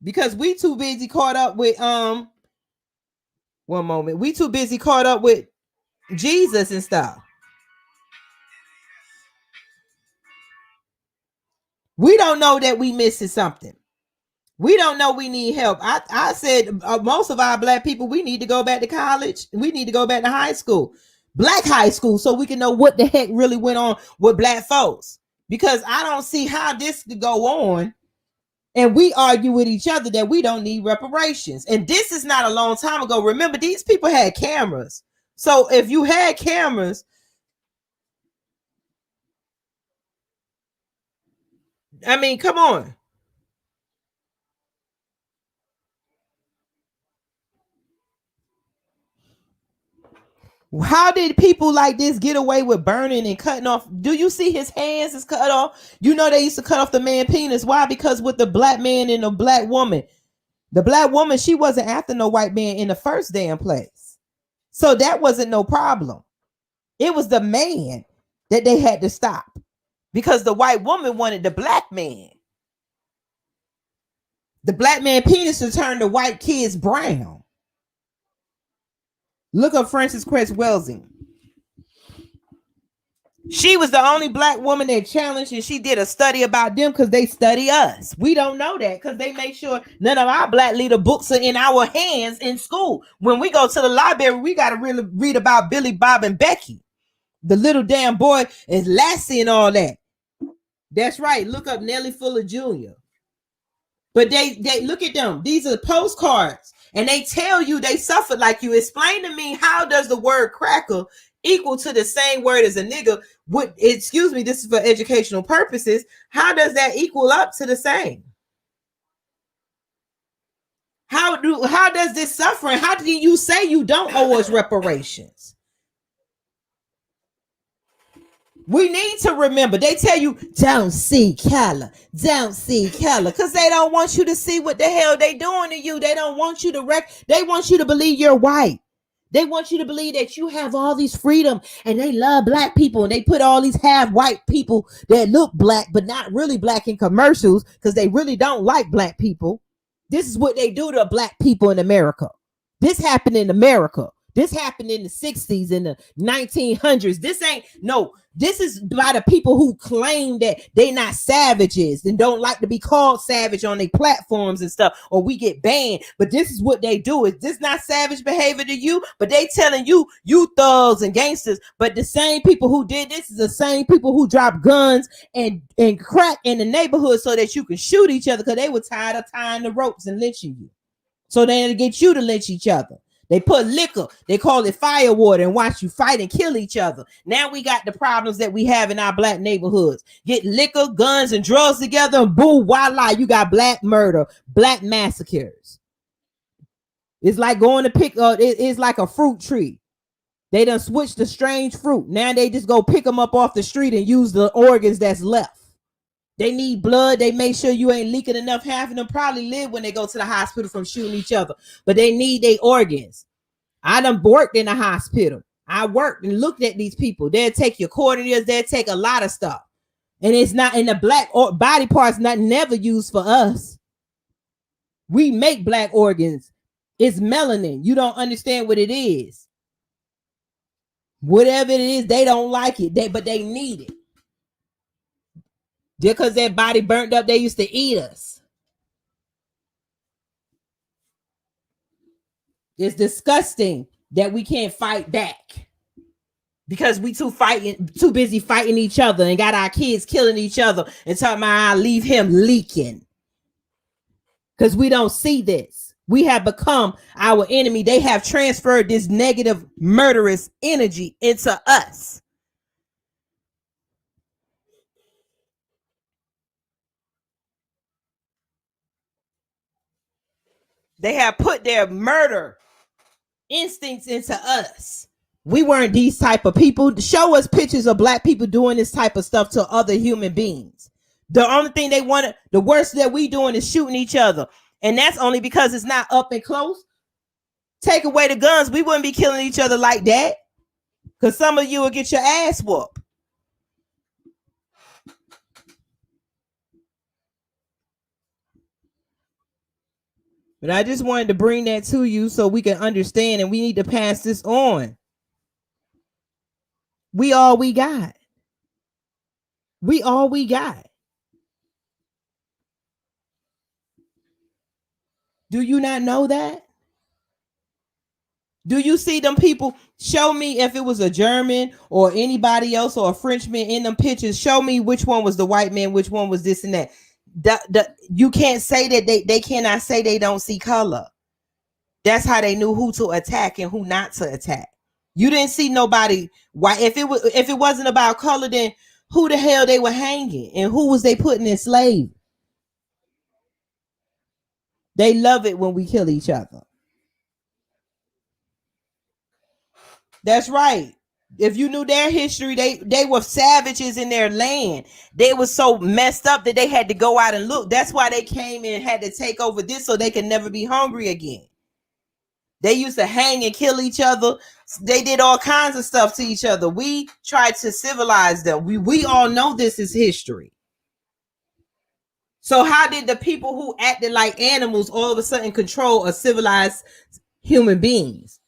because we too busy caught up with one moment. We too busy caught up with Jesus and stuff. We don't know that we missing something. We don't know we need help. I said most of our black people, we need to go back to college. We need to go back to high school, black high school, so we can know what the heck really went on with black folks. Because I don't see how this could go on and we argue with each other that we don't need reparations. And this is not a long time ago. Remember, these people had cameras. So if you had cameras, I mean, come on. How did people like this get away with burning and cutting off? Do you see his hands is cut off? You know they used to cut off the man penis. Why? Because with the black man and the black woman, she wasn't after no white man in the first damn place. So that wasn't no problem. It was the man that they had to stop because the white woman wanted the black man. The black man penis to turn the white kids brown. Look up Frances Cress Welsing. She was the only black woman that challenged, and she did a study about them because they study us. We don't know that because they make sure none of our black leader books are in our hands in school. When we go to the library, we got to really read about Billy, Bob, and Becky. The little damn boy is Lassie and all that. That's right. Look up Nellie Fuller Jr. But they look at them. These are postcards. And they tell you they suffered like you. Explain to me, how does the word cracker equal to the same word as a nigga? Excuse me, this is for educational purposes. How does that equal up to the same? How does this suffering? How do you say you don't owe us reparations? We need to remember, they tell you, don't see color, because they don't want you to see what the hell they doing to you. They don't want you to they want you to believe you're white. They want you to believe that you have all these freedom and they love black people, and they put all these half white people that look black but not really black in commercials because they really don't like black people. This is what they do to black people in America. This happened in America. This happened in the 60s, in the 1900s. This is by the people who claim that they're not savages and don't like to be called savage on their platforms and stuff, or we get banned. But this is what they do. Is this not savage behavior to you? But they telling you thugs and gangsters. But the same people who did this is the same people who drop guns and crack in the neighborhood so that you can shoot each other because they were tired of tying the ropes and lynching you. So they get you to lynch each other. They put liquor, they call it fire water, and watch you fight and kill each other. Now we got the problems that we have in our black neighborhoods. Get liquor, guns, and drugs together, and boom, voila, you got black murder, black massacres. It's like going to pick it's like a fruit tree. They done switched the strange fruit. Now they just go pick them up off the street and use the organs that's left. They need blood. They make sure you ain't leaking enough. Half of them probably live when they go to the hospital from shooting each other, but they need their organs. I done worked in a hospital. I worked and looked at these people. They'll take your corneas. They'll take a lot of stuff. And it's not in the black body parts, never used for us. We make black organs. It's melanin. You don't understand what it is. Whatever it is, they don't like it. But they need it. Just because their body burnt up, they used to eat us. It's disgusting that we can't fight back because we too busy fighting each other and got our kids killing each other and talking about I leave him leaking because we don't see this. We have become our enemy. They have transferred this negative, murderous energy into us. They have put their murder instincts into us. We weren't these type of people. Show us pictures of black people doing this type of stuff to other human beings. The only thing they want, the worst that we doing is shooting each other. And that's only because it's not up and close. Take away the guns, we wouldn't be killing each other like that. Because some of you will get your ass whooped. But I just wanted to bring that to you so we can understand, and we need to pass this on. We all we got. We all we got. Do you not know that? Do you see them people? Show me if it was a German or anybody else or a Frenchman in them pictures. Show me which one was the white man, which one was this and that. You can't say that they cannot say they don't see color. That's how they knew who to attack and who not to attack. You didn't see nobody white. If it wasn't about color, then who the hell they were hanging and who was they putting in slave? They love it when we kill each other. That's right. If you knew their history, they were savages in their land. They were so messed up that they had to go out and look. That's why they came and had to take over this so they could never be hungry again. They used to hang and kill each other. They did all kinds of stuff to each other. We tried to civilize them. We all know this is history. So how did the people who acted like animals all of a sudden control a civilized human beings?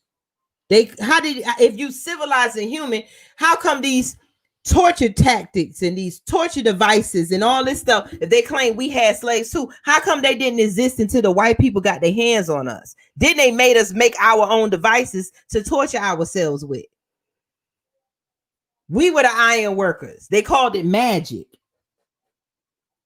If you civilize a human, how come these torture tactics and these torture devices and all this stuff, if they claim we had slaves too, how come they didn't exist until the white people got their hands on us? Then they made us make our own devices to torture ourselves with. We were the iron workers. They called it magic.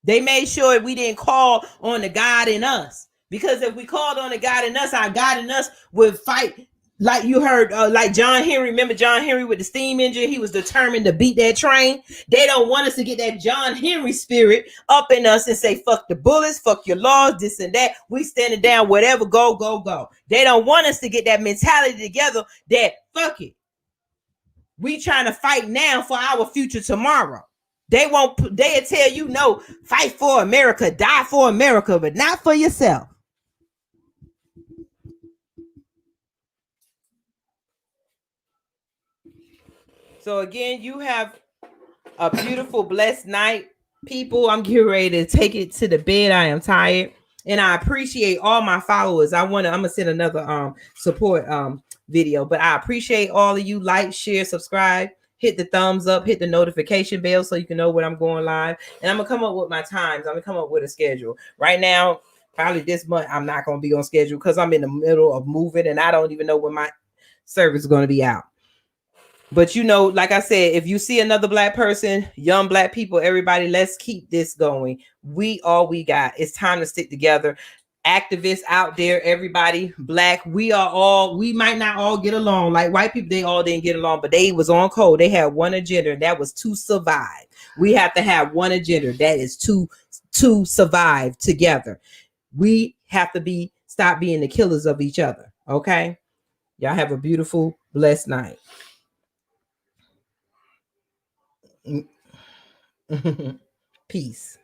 They made sure we didn't call on the God in us, because if we called on the God in us, our God in us would fight. Like you heard, like John Henry. Remember John Henry with the steam engine? He was determined to beat that train. They don't want us to get that John Henry spirit up in us and say, fuck the bullets, fuck your laws, this and that. We standing down, whatever, go, go, go. They don't want us to get that mentality together that, fuck it. We trying to fight now for our future tomorrow. They'll tell you, no, fight for America, die for America, but not for yourself. So again, you have a beautiful, blessed night, people. I'm getting ready to take it to the bed. I am tired, and I appreciate all my followers. I'm gonna send another support video, but I appreciate all of you. Like, share, subscribe, hit the thumbs up, hit the notification bell so you can know when I'm going live. And I'm gonna come up with my times. I'm gonna come up with a schedule. Right now, probably this month, I'm not gonna be on schedule because I'm in the middle of moving, and I don't even know when my service is gonna be out. But you know, like I said, if you see another black person, young black people, everybody, let's keep this going. We got. It's time to stick together. Activists out there, everybody black, we might not all get along. Like white people, they all didn't get along, but they was on code. They had one agenda, and that was to survive. We have to have one agenda, that is to survive together. We have to stop being the killers of each other. Okay, y'all have a beautiful, blessed night. Peace.